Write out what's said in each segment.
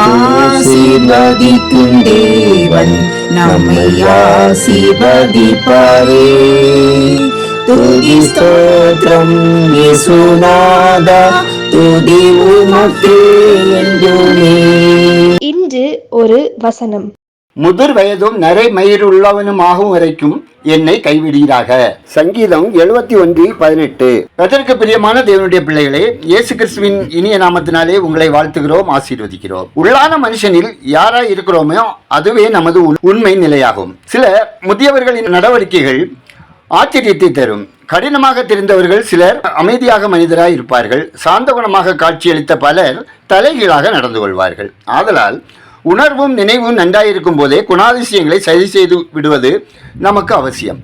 ஆசீர்வதிக்கும் தேவன் நம்மை ஆசீர்வதிப்பாரே. துதி ஸ்தோத்திரம் இயேசுநாதா, துதி உமக்கே என்றுமே. இன்று ஒரு வசனம். முதிர் வயதும் நரை மயிர் உள்ளவனுமாகும் வரைக்கும் என்னை கைவிடுகிறாக. சங்கீதம் 71:18. அதற்கு பிரியமான தேவனுடைய பிள்ளைகளே, இயேசு கிறிஸ்துவின் இனிய நாமத்தினாலே உங்களை வாழ்த்துகிறோம், ஆசீர்வதிக்கிறோம். உள்ளான மனுஷனில் யாராய் இருக்கிறோமோ அதுவே நமது உண்மை நிலையாகும். சில முதியவர்களின் நடவடிக்கைகள் ஆச்சரியத்தை தரும். கடினமாக தெரிந்தவர்கள் சிலர் அமைதியாக மனிதராய் இருப்பார்கள். சாந்த குணமாக காட்சியளித்த பலர் தலைகீழாக நடந்து கொள்வார்கள். ஆதலால் உணர்வும் நினைவும் நன்றாயிருக்கும் போதே குணாதிசயங்களை சரி செய்து விடுவது நமக்கு அவசியம்.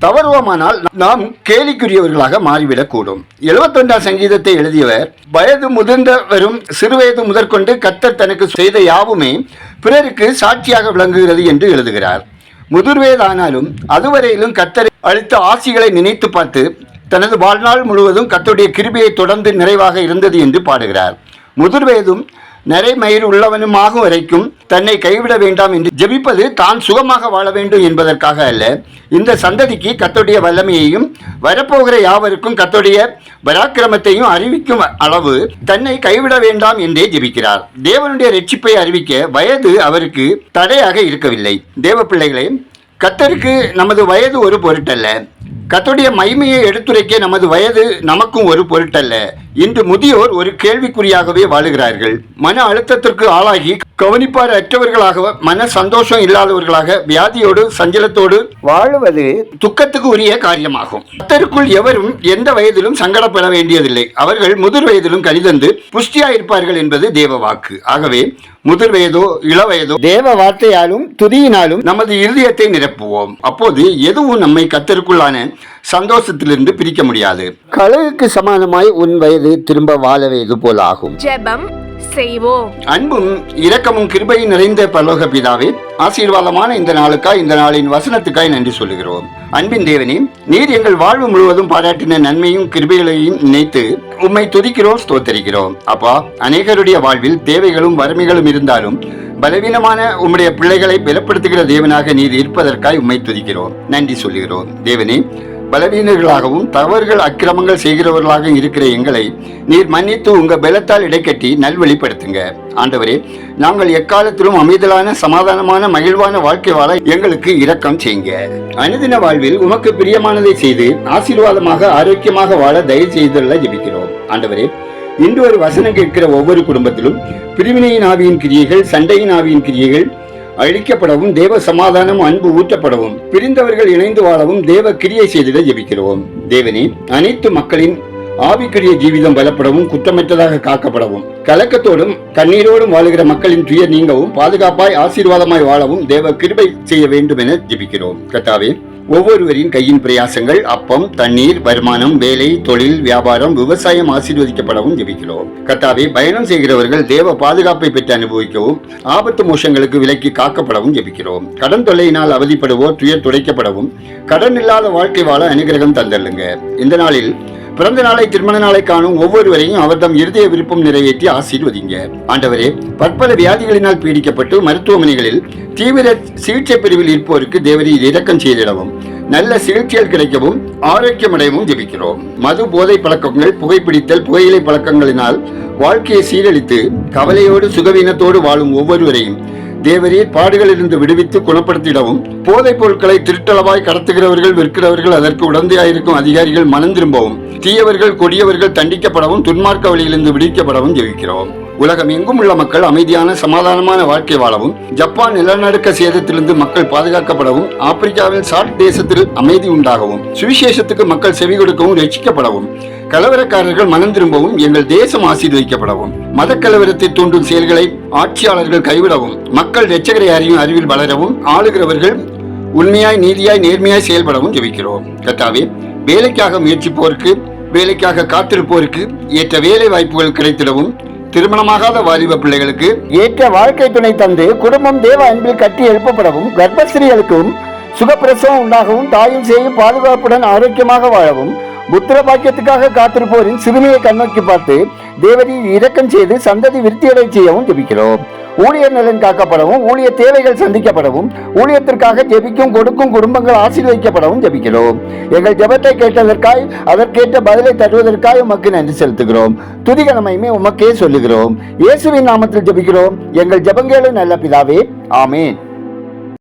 தவறுவோமானால் நாம் கேலிக்குரியவர்களாக மாறிவிடக்கூடும். 71ஆம் சங்கீதத்தை எழுதியவர், வயது முதிர்ந்தவரும் சிறுவயது முதற்கொண்டு கர்த்தர் தனக்கு செய்த யாவுமே பிறருக்கு சாட்சியாக விளங்குகிறது என்று எழுதுகிறார். முதிர்வயதானாலும் அதுவரையிலும் கர்த்தர் அளித்த ஆசிகளை நினைத்து பார்த்து தனது வாழ்நாள் முழுவதும் கர்த்தருடைய கிருபையை தொடர்ந்து நிறைவாக இருந்தது என்று பாடுகிறார். முதிர்வயதும் நரைமயிர் உள்ளவனுமாகும் வரைக்கும் தன்னை கைவிட வேண்டாம் என்று ஜெபிப்பது தான் சுகமாக வாழ வேண்டும் என்பதற்காக அல்ல. இந்த சந்ததிக்கு கர்த்தருடைய வல்லமையையும் வரப்போகிற யாவருக்கும் கர்த்தருடைய பராக்கிரமத்தையும் அறிவிக்கும் அளவு தன்னை கைவிட வேண்டாம் என்றே ஜெபிக்கிறார். தேவனுடைய ரட்சிப்பை அறிவிக்க வயது அவருக்கு தடையாக இருக்கவில்லை. தேவ பிள்ளைகளே, கர்த்தருக்கு நமது வயது ஒரு பொருட்டல்ல. கர்த்தருடைய மகிமையை எடுத்துரைக்க நமது வயது நமக்கும் ஒரு பொருட்டல்ல. இன்று முதியோர் ஒரு கேள்விக்குறியாகவே வாழுகிறார்கள். மன அழுத்தத்திற்கு ஆளாகி கவனிப்பார் அற்றவர்களாக, மன சந்தோஷம் இல்லாதவர்களாக, வியாதியோடு சஞ்சலத்தோடு வாழுவது துக்கத்துக்கு உரிய காரியமாகும். கர்த்தருக்குள் எவரும் எந்த வயதிலும் சங்கடப்பட வேண்டியதில்லை. அவர்கள் முதிர் வயதிலும் கனிதந்து புஷ்டியாயிருப்பார்கள் என்பது தேவ வாக்கு. ஆகவே முதிர் வயதோ இளவயதோ தேவ வார்த்தையாலும் துதியினாலும் நமது இருதயத்தை நிரப்புவோம். அப்போது எதுவும் நம்மை கர்த்தருக்குள்ளான சந்தோஷத்திலிருந்து பிரிக்க முடியாது. கழுகுக்கு சமானமாய் உன் வயது திரும்ப வாழ வயது போல் ஆகும். ஜெபம் செய்வோம். அன்பும் இரக்கமும் கிருபையும் நிறைந்த பரலோக பிதாவே, ஆசீர்வாதமான இந்த நாளுக்காய், இந்த நாளின் வசனத்துக்காய் நன்றி சொல்லுகிறோம். அன்பின் தேவனே, நீர் எங்கள் வாழ்வு முழுவதும் பாராட்டின நன்மையும் கிருபைகளையும் நினைத்து உம்மை துதிக்கிறோம், ஸ்தோத்தரிக்கிறோம். அப்பா, அநேகருடைய வாழ்வில் தேவைகளும் வறுமைகளும் இருந்தாலும் பலவீனமான உம்முடைய பிள்ளைகளை பலப்படுத்துகிற தேவனாக நீர் இருப்பதற்காய் உம்மை துதிக்கிறோம், நன்றி சொல்லுகிறோம். தேவனே, பலவீனர்களாகவும் தவறுகள் அக்கிரமங்கள் செய்கிறவர்களாக இருக்கிற எங்களை நீர் மன்னித்து உங்க பலத்தால் இடைக்கட்டி நல்வழிப்படுத்துங்க. ஆண்டவரே, நாங்கள் எக்காலத்திலும் அமைதலான சமாதானமான மகிழ்வான வாழ்க்கை வாழ எங்களுக்கு இரக்கம் செய்யுங்க. அனுதின வாழ்வில் உமக்கு பிரியமானதை செய்து ஆசீர்வாதமாக ஆரோக்கியமாக வாழ தயவு செய்துள்ள ஜெபிக்கிறோம். ஆண்டவரே, இன்று ஒரு வசனம் கேட்கிற ஒவ்வொரு குடும்பத்திலும் பிரிவினையின் ஆவியின் கிரியைகள், சண்டையின் ஆவியின் கிரியைகள் அழிக்கப்படவும், தேவ சமாதானம் அன்பு ஊற்றப்படவும், பிரிந்தவர்கள் இணைந்து வாழவும் தேவ கிரியை செய்திட ஜெபிக்கிறோம். தேவனே, அனைத்து மக்களின் ஆவிக்குரிய ஜீவிதம் பலப்படவும், குற்றமற்றதாக காக்கப்படவும், கலக்கத்தோடும் கண்ணீரோடும் வாழுகிற மக்களின் துயர் நீங்கவும், பாதுகாப்பாய் ஆசீர்வாதமாய் வாழவும் தேவ கிருபை செய்ய வேண்டும் என ஜெபிக்கிறோம். கர்த்தாவே, ஒவ்வொருவரின் கையின் பிரயாசங்கள், அப்பம், தண்ணீர், வருமானம், வேலை, தொழில், வியாபாரம், விவசாயம் ஆசீர்வதிக்கப்படவும் ஜெபிக்கிறோம். கர்த்தாவே, பயணம் செய்கிறவர்கள் தேவ பாதுகாப்பை பெற்று அனுபவிக்கவும், ஆபத்து மோசங்களுக்கு விலக்கி காக்கப்படவும் ஜெபிக்கிறோம். கடன் தொல்லையினால் அவதிப்படுவோர் துயர் துடைக்கப்படவும், கடன் இல்லாத வாழ்க்கை வாழ அனுகிரகம் தந்தள்ளுங்க. இந்த நாளில் பிறந்த நாளை, திருமண நாளை காணும் ஒவ்வொருவரையும் அவர்தம் இருதய விருப்பம் நிறைவேற்றி ஆசீர்வதிங்க. ஆண்டவரே, பற்பல வியாதிகளினால் பீடிக்கப்பட்டு மருத்துவமனைகளில் தீவிர சிகிச்சை பிரிவில் இருப்போருக்கு தேவரீர் இரக்கம் செய்திடவும், நல்ல சிகிச்சைகள் கிடைக்கவும், ஆரோக்கியமடையவும் ஜெபிக்கிறோம். மது, போதை பழக்கங்கள், புகைப்பிடித்தல், புகையிலை பழக்கங்களினால் வாழ்க்கையை சீரழித்து கவலையோடு சுகவீனத்தோடு வாழும் ஒவ்வொருவரையும் தேவரீர் பாடுகளிலிருந்து விடுவித்து குணப்படுத்திடவும், போதைப் பொருட்களை திருட்டளவாய் கடத்துகிறவர்கள், விற்கிறவர்கள், அதற்கு உடந்தையாயிருக்கும் அதிகாரிகள் மனம் திரும்பவும், தீயவர்கள் கொடியவர்கள் தண்டிக்கப்படவும், துன்மார்க்க வழியிலிருந்து விடுவிக்கப்படவும் ஜெபிக்கிறோம். உலகம் எங்கும் உள்ள மக்கள் அமைதியான சமாதானமான வாழ்க்கை வாழவும், ஜப்பான் நிலநடுக்க சேதத்திலிருந்து மக்கள் பாதுகாக்கப்படவும், ஆப்பிரிக்காவில் சாட் தேசத்தில் அமைதி உண்டாகவும், சுவிசேஷத்துக்கு மக்கள் செவி கொடுக்கவும், ரட்சிக்கப்படவும், கலவரக்காரர்கள் மனம் திரும்பவும், எங்கள் தேசம் ஆசீர்வதிக்கப்படவும், மத கலவரத்தை தூண்டும் செயல்களை ஆட்சியாளர்கள் கைவிடவும், மக்கள் இரட்சகரை அறியும் அறிவில் வளரவும், ஆளுகிறவர்கள் உண்மையாய், நீதியாய், நேர்மையாய் செயல்படவும் ஜெபிக்கிறோம். கர்த்தாவே, வேலைக்காக முயற்சிப்போருக்கு, வேலைக்காக காத்திருப்போருக்கு ஏற்ற வேலை வாய்ப்புகள் கிடைத்திடவும், திருமணமாகாத வாலிப பிள்ளைகளுக்கு ஏற்ற வாழ்க்கை துணை தந்து குடும்பம் தேவ அன்பில் கட்டி எழுப்பப்படவும், கர்ப்பஸ்திரீகளுக்கும் சுகப்பிரசவம் உண்டாகவும், தாயும் சேயும் பாதுகாப்புடன் ஆரோக்கியமாக வாழவும், புத்திர பாக்கியத்துக்காக காத்திருப்போரின் சிறுமியை கண்ணோக்கி பார்த்து தேவரீர் இரக்கம் செய்து சந்ததி விருத்தியடை செய்யவும் ஜெபிக்கிறோம். ஊழியர் நலன் காக்கப்படவும், ஊழிய தேவைகள் சந்திக்கப்படவும், ஊழியத்திற்காக ஜெபிக்கும் கொடுக்கும் குடும்பங்கள் ஆசீர்வதிக்கப்படவும் ஜெபிக்கிறோம். எங்கள் ஜெபத்தை கேட்டதற்காய், அதற்கேற்ற பதிலை தருவதற்காய் உமக்கு நன்றி செலுத்துகிறோம். துதிகரமையுமே உமக்கே சொல்லுகிறோம். இயேசுவின் நாமத்தில் ஜெபிக்கிறோம் எங்கள் ஜெபங்களும் நல்ல பிதாவே, ஆமேன்.